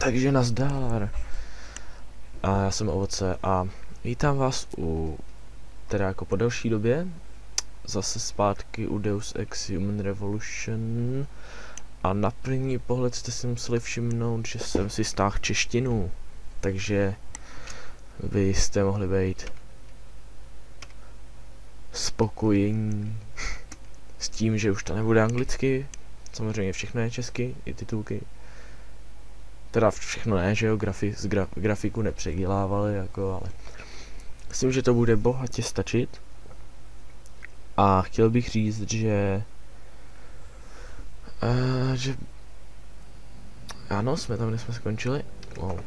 Takže nazdar. A já jsem Ovoce a vítám vás teda jako po delší době, zase zpátky u Deus Ex Revoltion. A na první pohled jste si museli všimnout, že jsem si stáhl češtinu, takže vy jste mohli být spokojení s tím, že už to nebude anglicky. Samozřejmě všechno je česky, i titulky. Teda všechno ne, že jo, grafiku nepředělávali, jako, ale myslím, že to bude bohatě stačit. A chtěl bych říct, že ano, jsme tam, kde jsme skončili. Wow.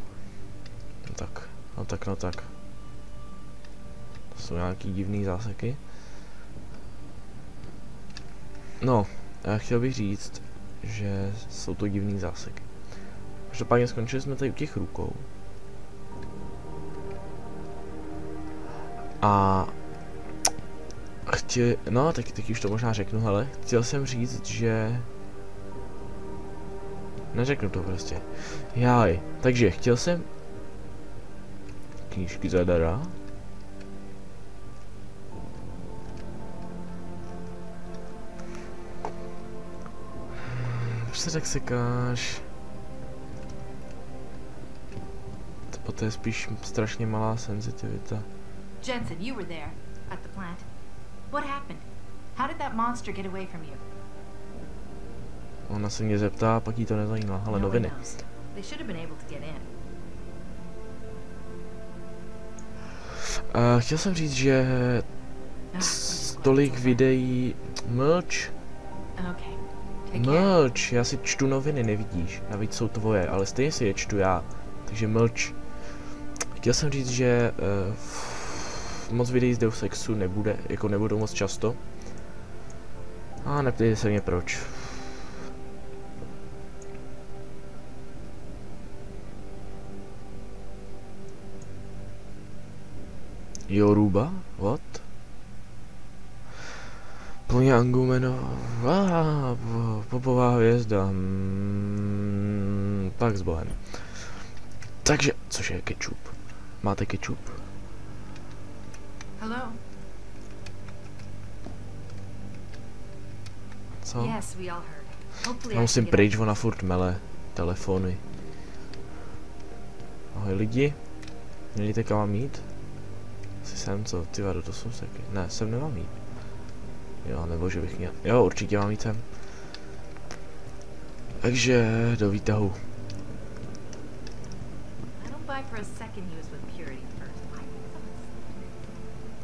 No tak. To jsou nějaký divný záseky. No, chtěl bych říct, že jsou to divný záseky. Každopádně skončili jsme tady u těch rukou. A no, tak už to možná řeknu, hele. Chtěl jsem říct, že neřeknu to prostě. Jaj, takže chtěl jsem knížky zadara. Už se tak sekáš. To je spíš strašně malá senzitivita. Jensen, you were there at the plant. What happened? How did that monster get away from you? Ona se mě zeptá, pak jí to nezajímá, ale noviny. They should have been able to get in. Chtěl jsem říct, že tolik videí... Mlč! Mlč! Já si čtu noviny, nevidíš. Navíc jsou tvoje, ale stejně si je čtu já. Takže mlč. Chtěl jsem říct, že moc videí z Deus Exu nebudou moc často. A neptejte se mě proč. Yoruba? What? Plně Angumeno. Popová hvězda. Tak s bohem. Takže, což je kečup? Máte kečup? Hello. Co? Yes, we all heard. Já musím pryč, ona furt mele telefony. Ahoj lidi. Měli kam mám jít? Asi sem, co? Ty vado, to jsou seky. Ne, sem nemám jít. Jo, nebo že bych měl. Jo, určitě mám jít sem. Takže do výtahu.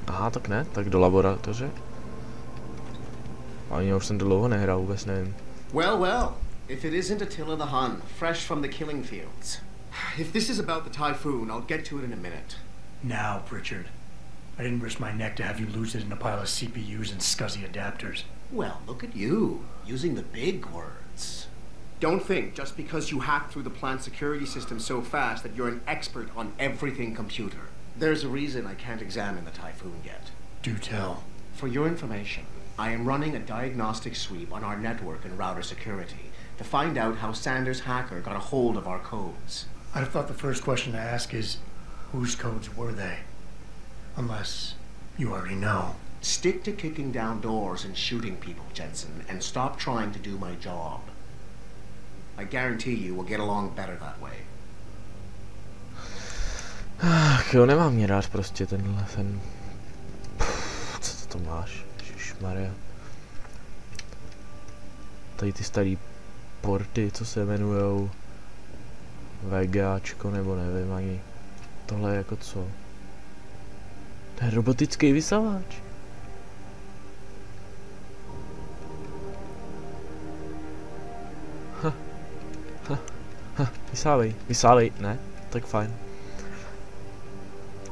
Aha, tak ne, tak do laboratoře. Ani já už jsem to dlouho nehrál, vůbec nevím. Well, if it isn't Attila the Hun, fresh from the killing fields. If this is about the typhoon, I'll get to it in a minute. Now, Pritchard. I didn't risk my neck to have you lose it in a pile of CPUs and scuzzy adapters. Well, look at you, using the big words. Don't think just because you hacked through the plant security system so fast that you're an expert on everything computer. There's a reason I can't examine the typhoon yet. Do tell. For your information, I am running a diagnostic sweep on our network and router security to find out how Sanders' hacker got a hold of our codes. I'd have thought the first question to ask is, whose codes were they? Unless you already know. Stick to kicking down doors and shooting people, Jensen, and stop trying to do my job. I guarantee you we'll get along better that way. Ach jo, nemám mě rád prostě ten... Co to máš? Ježišmarja. Tady ty starý porty, co se jmenujou Vegáčko, nebo nevím ani. Tohle je jako co? To je robotický vysavač. Vysávej, ne? Tak fajn.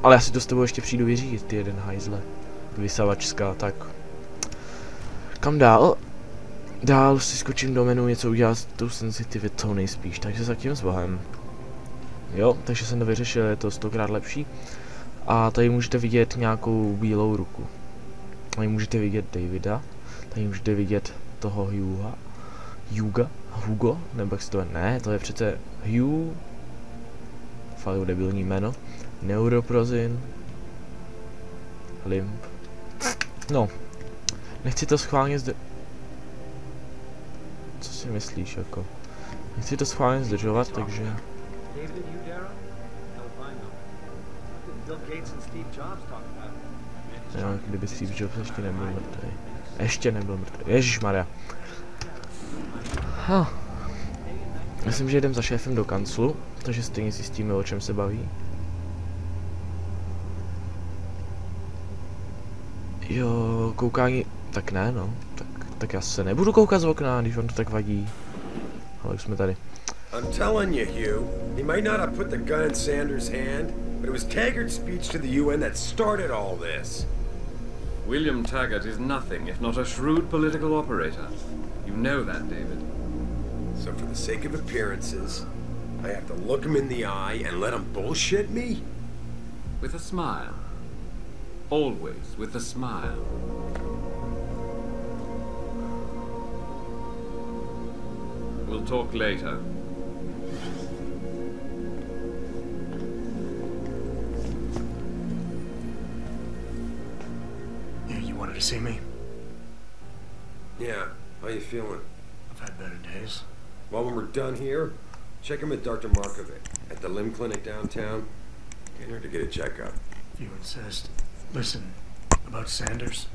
Ale já si to s tebou ještě přijdu vyřídit, ty jeden hajzle. Vysavačská, tak. Kam dál? Dál si skočím do menu, něco udělat s tou senzitivitou nejspíš, takže zatím s bohem. Jo, takže jsem to vyřešil, je to 100krát lepší. A tady můžete vidět nějakou bílou ruku. Tady můžete vidět Davida. Tady můžete vidět toho Hugo, nebo jak se to je, ne, to je přece fakt debilní jméno. Neuroprozin. Limb. No. Nechci to schválně Co si myslíš, jako? Nechci to schválně zdržovat, takže... Jo, kdyby Steve Jobs ještě nebyl mrtvý. Ještě nebyl mrtvý. Ježišmarja. Myslím, že jdem za šéfem do kanclu, takže stejně zjistíme, o čem se baví. Jo, koukání... Tak ne, no. Tak já se nebudu koukat z okna, když vám to tak vadí. Ale už jsme tady. I'm telling you, Hugh, he might not have put the gun in Sanders' hand, but it was Taggart's speech to the UN that started all this. William Taggart is nothing if not a shrewd political operator. You know that, David. So for the sake of appearances, I have to look him in the eye and let him bullshit me? With a smile. Always with a smile. We'll talk later. You wanted to see me? Yeah, how you feeling? I've had better days. Well, when we're done here, check him with Dr. Markovic at the limb clinic downtown. Get her to get a checkup. If you insist. Listen, about Sanders?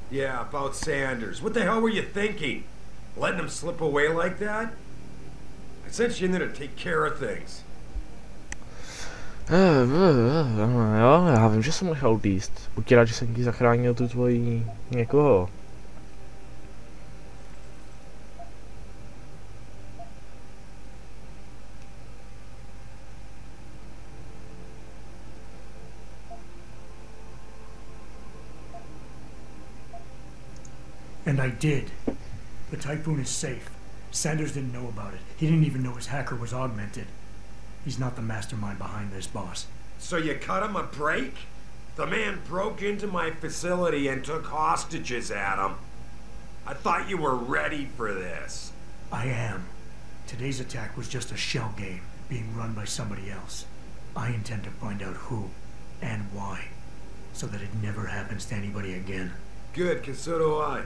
Yeah, about Sanders. What the hell were you thinking? Letting him slip away like that? I sent you in there to take care of things. Jo, já vím, že jsem nechal utíct. Buď rád, že jsem ti zachránil tu tvojí někoho. And I did. The Typhoon is safe. Sanders didn't know about it. He didn't even know his hacker was augmented. He's not the mastermind behind this, boss. So you cut him a break? The man broke into my facility and took hostages at him. I thought you were ready for this. I am. Today's attack was just a shell game being run by somebody else. I intend to find out who and why, so that it never happens to anybody again. Good, 'cause so do I.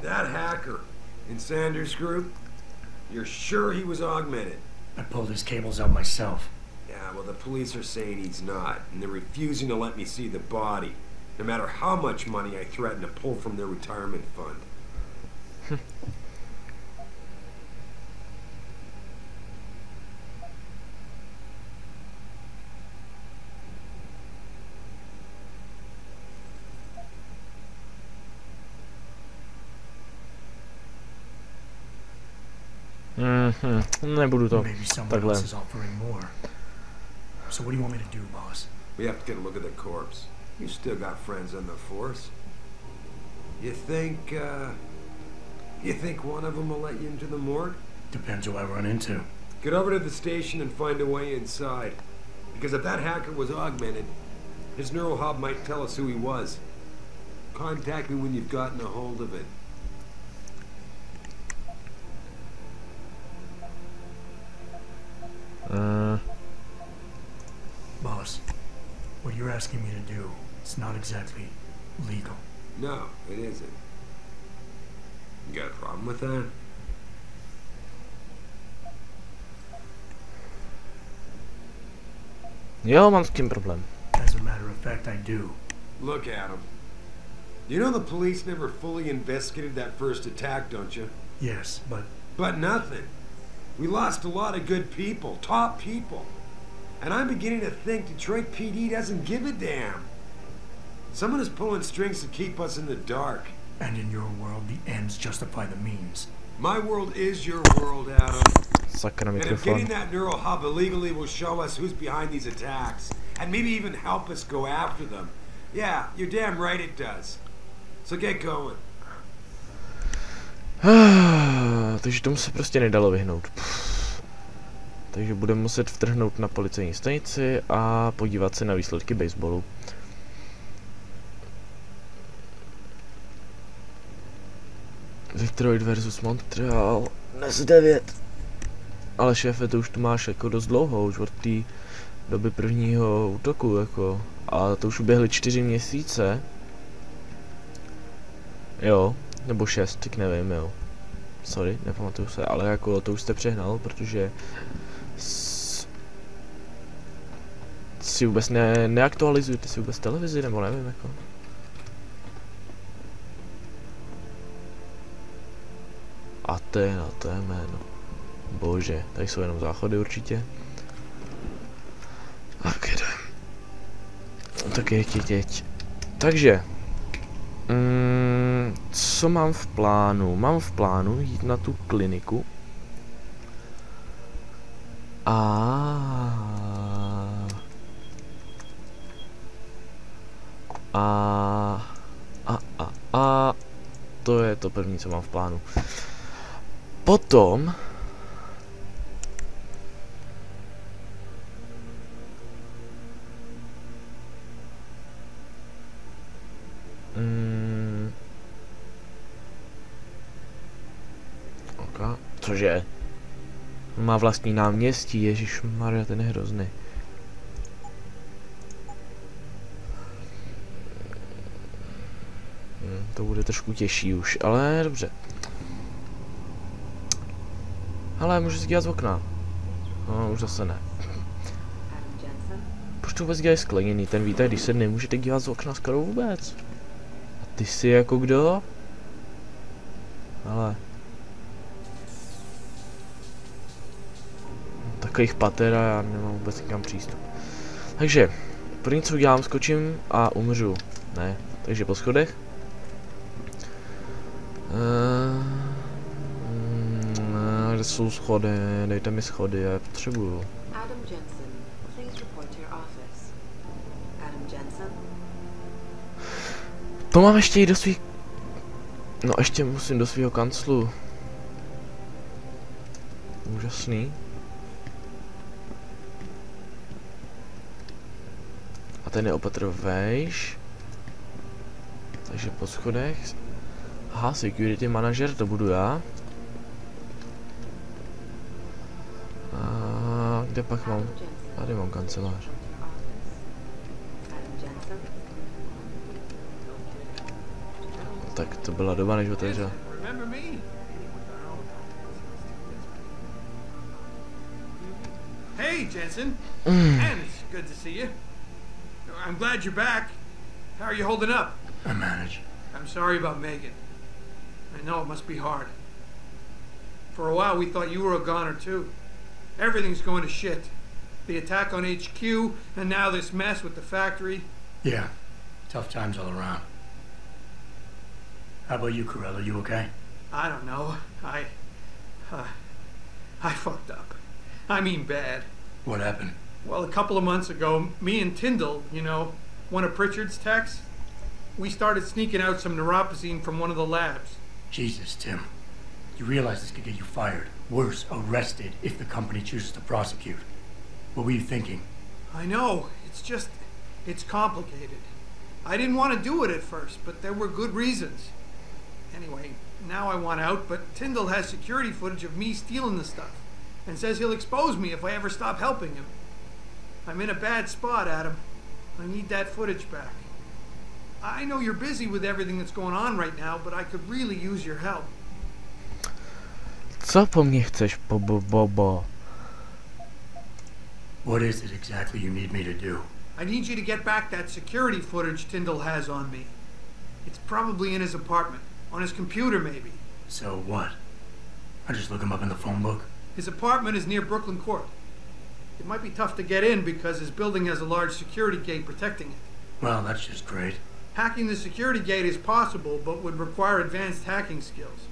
That hacker in Sanders' group, you're sure he was augmented? I pulled his cables out myself. Yeah, well, the police are saying he's not, and they're refusing to let me see the body, no matter how much money I threaten to pull from their retirement fund. Nebudu to Maybe someone takhle. else is offering more. So what do you want me to do, boss? We have to get a look at the corpse. You still got friends on the force. You think one of them will let you into the morgue? Depends who I run into. Get over to the station and find a way inside. Because if that hacker was augmented, his neural hub might tell us who he was. Contact me when you've gotten a hold of it. Boss, what you're asking me to do, it's not exactly legal. No, it isn't. You got a problem with that? Jo, mám s tím problém. As a matter of fact, I do. Look at him. You know the police never fully investigated that first attack, don't you? Yes, but But nothing. We lost a lot of good people, top people. And I'm beginning to think Detroit PD doesn't give a damn. Someone is pulling strings to keep us in the dark. and in your world, the ends justify the means. My world is your world, Adam. Sakra And if mikrofon. getting that neural hub illegally will show us who's behind these attacks, and maybe even help us go after them. Yeah, you're damn right it does. So get going. Takže tomu se prostě nedalo vyhnout. Takže budeme muset vtrhnout na policejní stanici a podívat se na výsledky baseballu. Detroit versus Montreal. Dnes 9. Ale šéfe, to už tu máš jako dost dlouho, už od té doby prvního útoku, jako. A to už uběhly 4 měsíce. Jo, nebo 6, tak nevím, jo. Sorry, nepamatuju se, ale jako to už jste přehnal, protože si vůbec neaktualizujete si vůbec televizi, nebo nevím, jako. Aténa, to je jméno. Bože, tady jsou jenom záchody určitě. Tak jdem. Tak jeď. Takže. Co mám v plánu? Mám v plánu jít na tu kliniku. To je to první, co mám v plánu. Potom cože? Má vlastní náměstí, ježišmarja, ten je hrozný. To bude trošku těžší už, ale dobře. Ale můžu si dělat z okna. No, už zase ne. Proč to vůbec dělají skleněný? Ten výtah, když se nemůžete dívat z okna skoro vůbec. A ty jsi jako kdo? Ale... Takových pater a já nemám vůbec nikam přístup. Takže, první co udělám, skočím a umřu. Ne, takže po schodech. Kde jsou schody? Dejte mi schody, já je potřebuju. To mám ještě jít do svých... No ještě musím do svého kanclu. Úžasný. A ten je opatr vejš. Takže po schodech. Aha, security manager, to budu já. A kde pak mám? Tady mám kancelář. Tak to byla doba, než otevřel. Hey, Jensen. Man, it's good to see you. I'm glad you're back. How are you holding up? I manage. I'm sorry about Megan. I know it must be hard. For a while, we thought you were a goner, too. Everything's going to shit. The attack on HQ, and now this mess with the factory. Yeah, tough times all around. How about you, Corella? You okay? I don't know. I fucked up. I mean bad. What happened? Well, a couple of months ago, me and Tyndall, you know, one of Pritchard's techs, we started sneaking out some neuropozyne from one of the labs. Jesus, Tim. You realize this could get you fired. Worse, arrested if the company chooses to prosecute. What were you thinking? I know. It's complicated. I didn't want to do it at first, but there were good reasons. Anyway, now I want out, but Tyndall has security footage of me stealing the stuff and says he'll expose me if I ever stop helping him. I'm in a bad spot, Adam. I need that footage back. I know you're busy with everything that's going on right now, but I could really use your help. Co po mně chceš, Bobo? What is it exactly you need me to do? I need you to get back that security footage Tyndall has on me. It's probably in his apartment. On his computer, maybe. So what? I just look him up in the phone book? His apartment is near Brooklyn Court. It might be tough to get in because his building has a large security gate protecting it. Well, that's just great. Hacking the security gate is possible, but would require advanced hacking skills.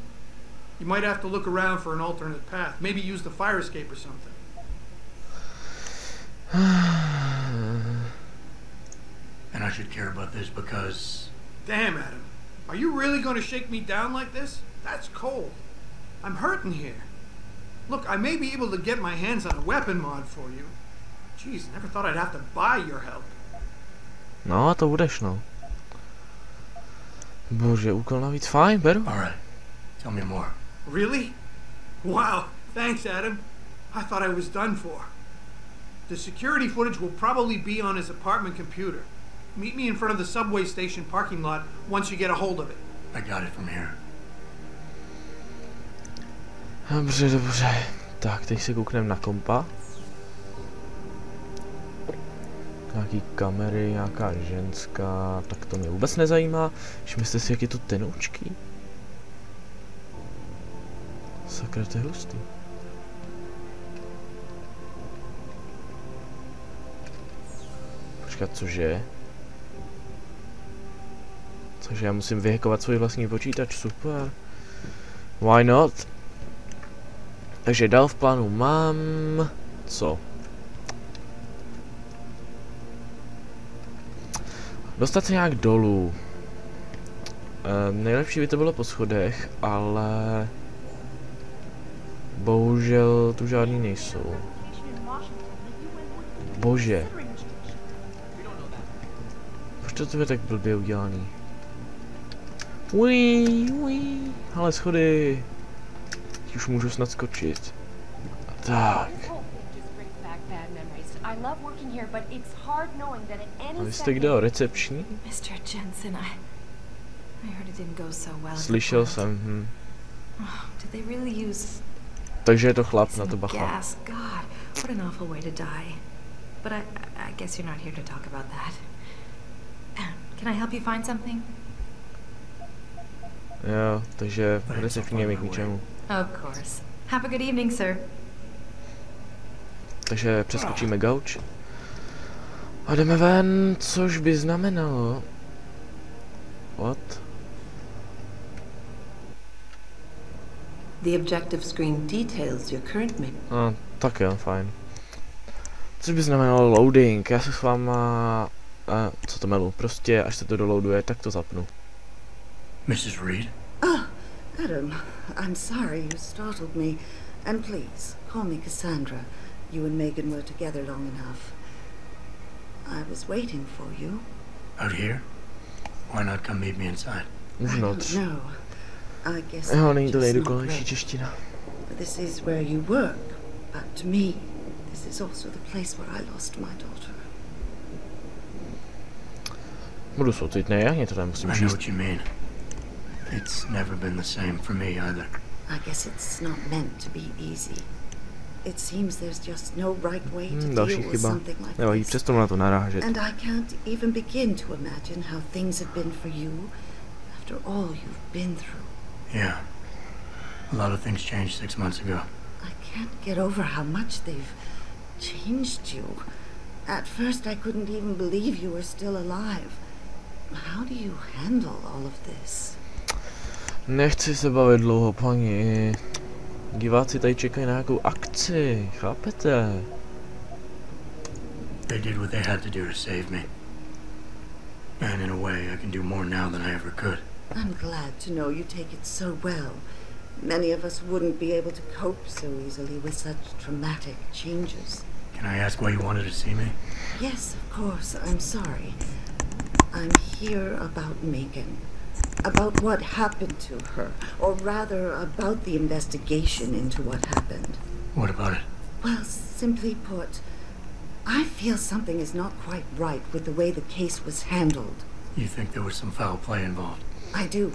You might have to look around for an alternate path. Maybe use the fire escape or something. And I should care about this because... Damn, Adam. Are you really going to shake me down like this? That's cold. I'm hurting here. Look, I may be able to get my hands on a weapon mod for you. Jeez, never thought I'd have to buy your help. No, to budeš, no. Bože, úkol navíc, fajn, beru. Alright, tell me more. Really? Wow, thanks, Adam. I thought I was done for. The security footage will probably be on his apartment computer. Meet me in front of the subway station parking lot once you get a hold of it. I got it from here. Dobře, dobře. Tak, teď se koukneme na kompa. Nějaký kamery, nějaká ženská, tak to mě vůbec nezajímá. Všimněte si, jak je to tenoučký. Sakra, to je hustý. Počkat, cože? Cože, já musím vyhackovat svůj vlastní počítač, super. Why not? Takže dál v plánu mám... Co? Dostat se nějak dolů. Nejlepší by to bylo po schodech, ale... Bohužel tu žádný nejsou. Bože. Proč to je tak blbě udělaný? Uí. Ale schody. Teď už můžu snad skočit. Tak. A vy jste kde o recepční? Slyšel jsem, Takže je to chlap, na to bacha. Jo, takže recepční je mi k ničemu. Takže přeskočíme gauč. A jdeme ven, což by znamenalo... What? The objective screen details your current mission. Tak jo, fajn. Což by znamenalo loading. Já se s váma... co to melu? Prostě, až se to doloaduje, tak to zapnu. Mrs. Reed? Oh, Adam, I'm sorry you startled me. And please, call me Cassandra. You and Megan were together long enough. I was waiting for you. Out here? Why not come meet me inside? Uvnitř. No, I guess Jo, není to nejdokonalejší čeština. This is where you work, but to me, this is also the place where I lost my daughter. Budu soucit, ne, já to nemusím I know číst. what you mean. It's never been the same for me either. I guess it's not meant to be easy. It seems there's just no right way to Další deal with chyba. something like Nevadí, this. přesto na to narážet. And I can't even begin to imagine how things have been for you after all you've been through. Yeah. A lot of things changed 6 months ago. I can't get over how much they've changed you. At first I couldn't even believe you were still alive. How do you handle all of this? Nechci se bavit dlouho, paní. Diváci tady čekají na nějakou akci, chápete? They did what they had to do to save me. And in a way, I can do more now than I ever could. I'm glad to know you take it so well. Many of us wouldn't be able to cope so easily with such dramatic changes. Can I ask why you wanted to see me? Yes, of course. I'm sorry. I'm here about Megan. About what happened to her. Or rather, about the investigation into what happened. What about it? Well, simply put, I feel something is not quite right with the way the case was handled. You think there was some foul play involved? I do.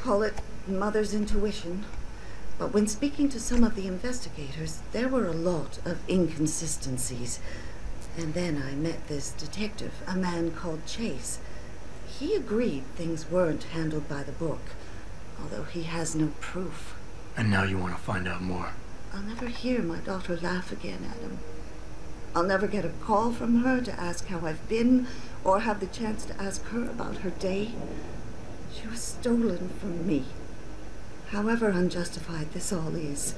Call it mother's intuition. But when speaking to some of the investigators, there were a lot of inconsistencies. And then I met this detective, a man called Chase. He agreed things weren't handled by the book, although he has no proof. And now you want to find out more? I'll never hear my daughter laugh again, Adam. I'll never get a call from her to ask how I've been, or have the chance to ask her about her day. She was stolen from me. However unjustified this all is,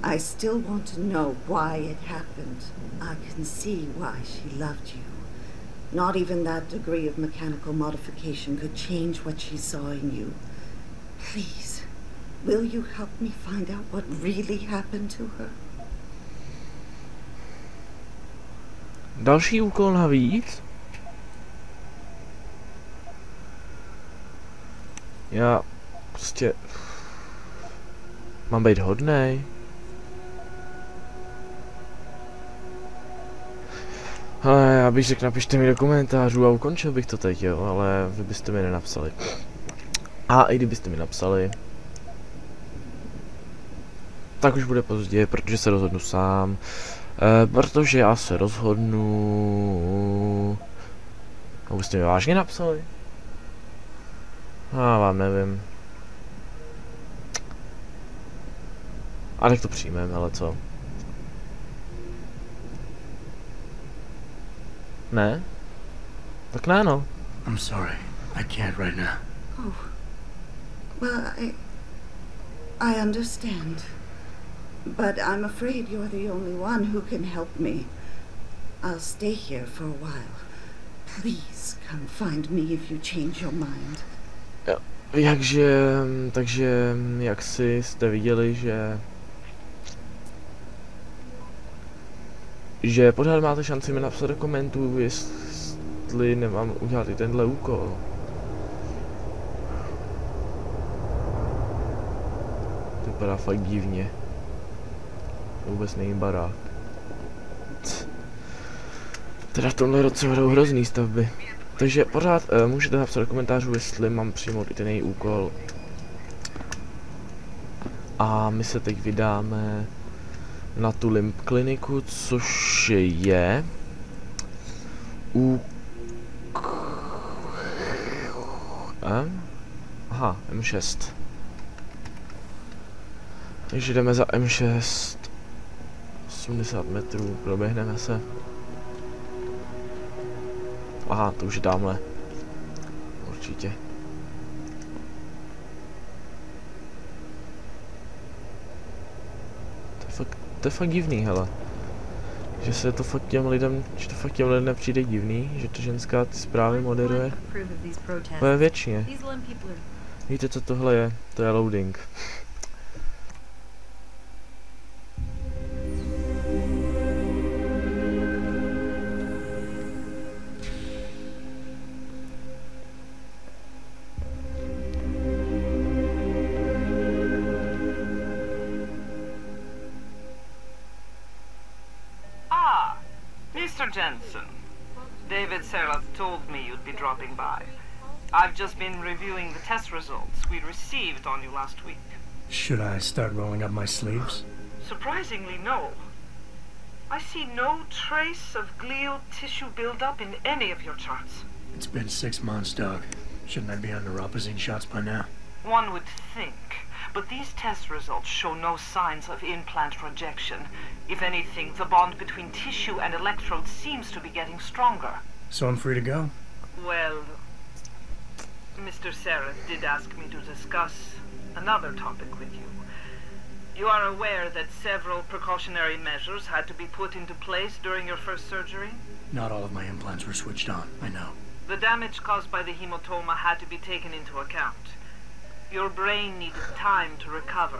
I still want to know why it happened. I can see why she loved you. Not even that degree of mechanical modification could change what she saw in you. Please, will you help me find out what really happened to her? Další úkol navíc. Já prostě... Mám být hodnej. Ale já bych řekl, napište mi do komentářů a ukončil bych to teď, jo, ale vy byste mi nenapsali. A i kdybyste mi napsali, tak už bude pozdě, protože se rozhodnu sám. Protože já se rozhodnu... A byste mi vážně napsali? Já vám nevím. A tak to přijmeme, ale co? Ne? Tak ne, no. I'm sorry. I can't right now. Oh. Well, I understand. But I'm afraid you're the only one who can help me. I'll stay here for a while. Please come find me if you change your mind. Takže jak si jste viděli, že pořád máte šanci mi napsat do komentů, jestli nemám udělat i tenhle úkol. To vypadá fakt divně. To vůbec není barák. Teda v tomhle roce budou hrozný stavby. Takže pořád můžete napsat do komentářů, jestli mám přijmout i ten její úkol. A my se teď vydáme na tu limb kliniku, což je aha, M6. Takže jdeme za M6. 80 metrů, proběhneme se. Aha, to už je tamhle. Určitě. To je fakt divný, hele. Že se to fakt těm lidem, přijde divný, že to ženská ty zprávy moderuje. To je věčně. Víte, co tohle je? To je loading. Mr. Jensen, David Serath told me you'd be dropping by. I've just been reviewing the test results we received on you last week. Should I start rolling up my sleeves? Surprisingly, no. I see no trace of glial tissue buildup in any of your charts. It's been 6 months, Doc. Shouldn't I be on neuropozyne shots by now? One would think, but these test results show no signs of implant rejection. If anything, the bond between tissue and electrodes seems to be getting stronger. So I'm free to go? Well, Mr. Serath did ask me to discuss another topic with you. You are aware that several precautionary measures had to be put into place during your first surgery? Not all of my implants were switched on, I know. The damage caused by the hematoma had to be taken into account. Your brain needed time to recover,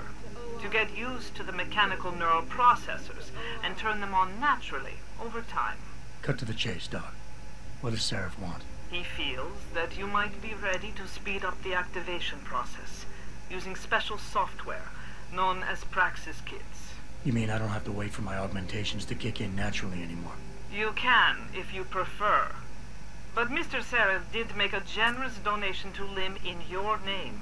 to get used to the mechanical neural processors and turn them on naturally over time. Cut to the chase, Doc. What does Seraph want? He feels that you might be ready to speed up the activation process using special software known as Praxis kits. You mean I don't have to wait for my augmentations to kick in naturally anymore? You can, if you prefer. But Mr. Serath did make a generous donation to LIM in your name,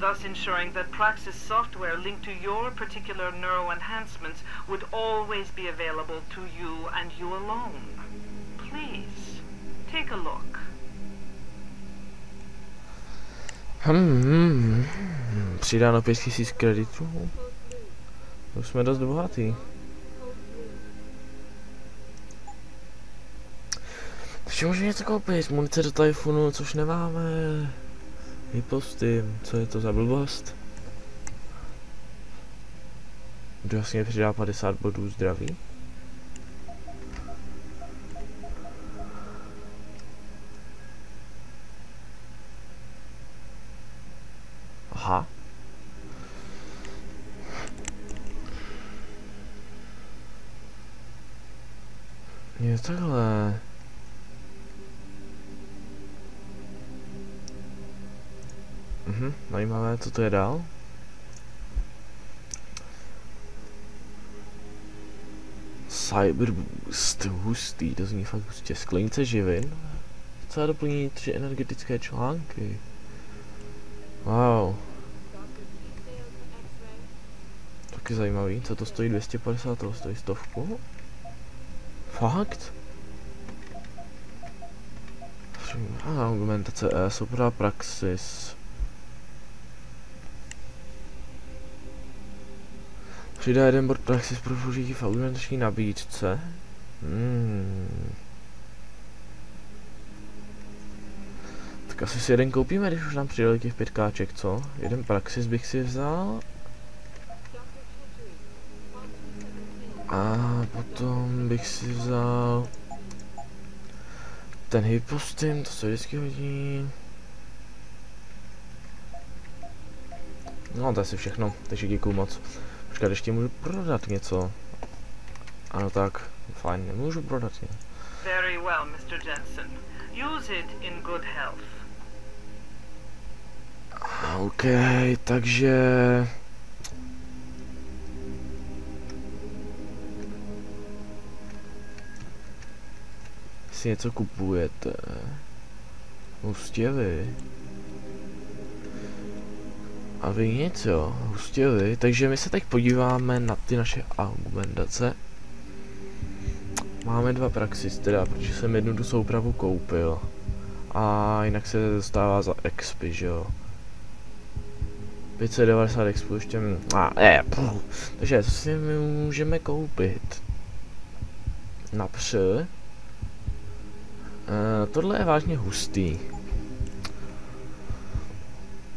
thus ensuring that Praxis software linked to your particular neuro enhancements would always be available to you and you alone. Please, take a look. Přidáno 5000 kreditů. Už jsme dost bohatý. Takže můžeme něco koupit, munice do Typhoonu, což nemáme. Vyposty, co je to za blbost? Kdo vlastně přidá 50 bodů zdraví? Aha. Je takhle. Zajímavé, co to je dál? Cyberboost, hustý, to zní fakt hustě. Sklenice živin. Chcela doplní 3 energetické články. Wow. Taky zajímavý, co to stojí 250, to stojí 100. Fakt? Argumentace E, soupravá praxis. Přidá jeden bod praxis pro použití v argumentační nabídce. Tak asi si jeden koupíme, když už nám přidali těch 5 káček, co? Jeden praxis bych si vzal. A potom bych si vzal ten hypostym, to se vždycky hodí. No to je asi všechno, takže děkuju moc. Počkat, ještě můžu prodat něco. Ano tak, fajn, nemůžu prodat něco. Very well, Mr. Jensen. Use it in good health. OK, takže... Si něco kupujete. Hustě vy. A vy něco, hustě vy. Takže my se teď podíváme na ty naše argumentace. Máme 2 praxis teda, protože jsem jednu tu soupravu koupil. A jinak se dostává za expy, že jo. 590 expů ještě... Takže co si my můžeme koupit? Napřed. Tohle je vážně hustý.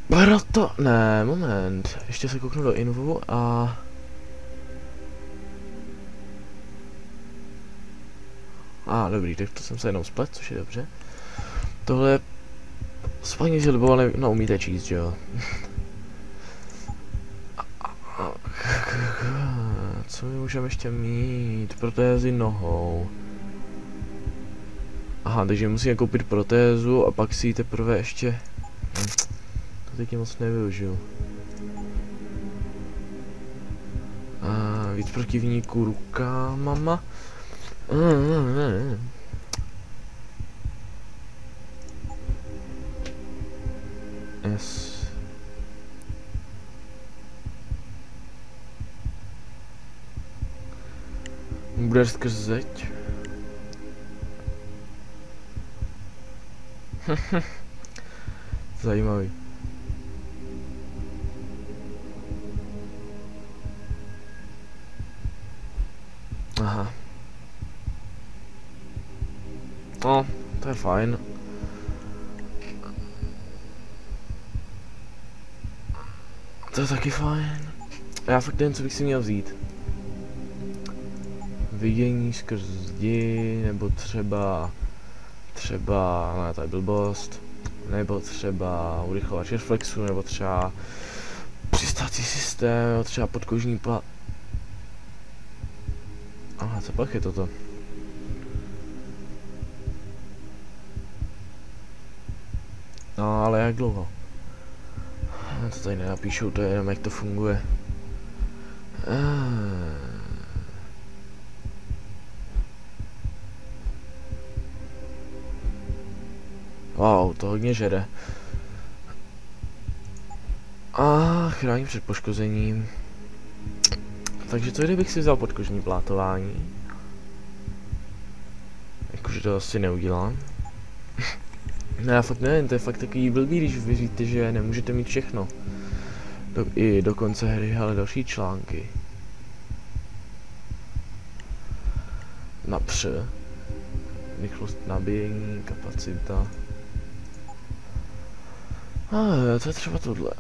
Proto... Ne, moment. Ještě se kouknu do invu a... Dobrý, tak to jsem se jenom splet, což je dobře. Tohle je... Spaní si libovali... No, umíte číst, že jo. Co my můžeme ještě mít? Protézy nohou. Aha, takže musíme koupit protézu a pak si ji teprve ještě... To teď moc nevyužiju. Víc protivníků rukama. Yes. Bude skrz zeď. Zajímavý. Aha. No, to je fajn. To je taky fajn. Já fakt nevím, co bych si měl vzít. Vidění skrz zdi, nebo třeba... ne, to je blbost. Nebo třeba urychlovač reflexu, nebo třeba... přistácí systém, nebo třeba podkožní plat... Aha, co pak je toto? No, ale jak dlouho? To tady nenapíšou, to je jenom jak to funguje. Wow, to hodně žere. Chrání před poškozením. Takže co kdybych si vzal podkožní plátování? Jakože to asi neudělám. No já fakt nevím, to je fakt takový blbý, když vy víte, že nemůžete mít všechno. I do konce hry, ale další články. Napře. Rychlost nabíjení, kapacita. To je třeba tohle.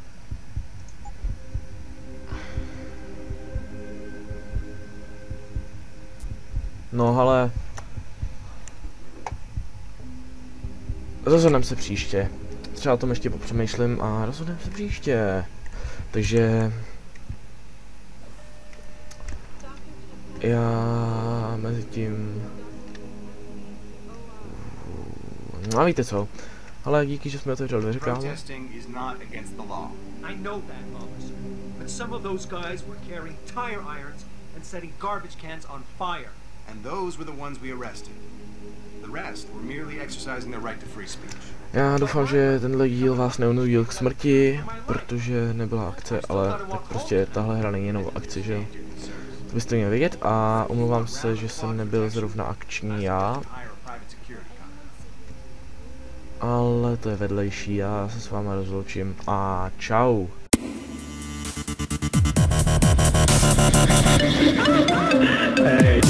No ale... Rozhodneme se příště. Třeba o tom ještě popřemýšlím a rozhodneme se příště. Takže... Já mezi tím... No víte co? Ale díky, že jsme otevřeli dveře, kámo. I know that, officer. But some of those guys were carrying tire irons and setting garbage cans on fire. And those were the ones we arrested. The rest were merely exercising their right to free speech. Já doufám, že tenhle díl vás neunudil k smrti, protože nebyla akce, ale tak prostě tahle hra není jenom o akci, že jo? To byste měli vědět a omlouvám se, že jsem nebyl zrovna akční já. Ale to je vedlejší, já se s váma rozloučím a čau. Hey.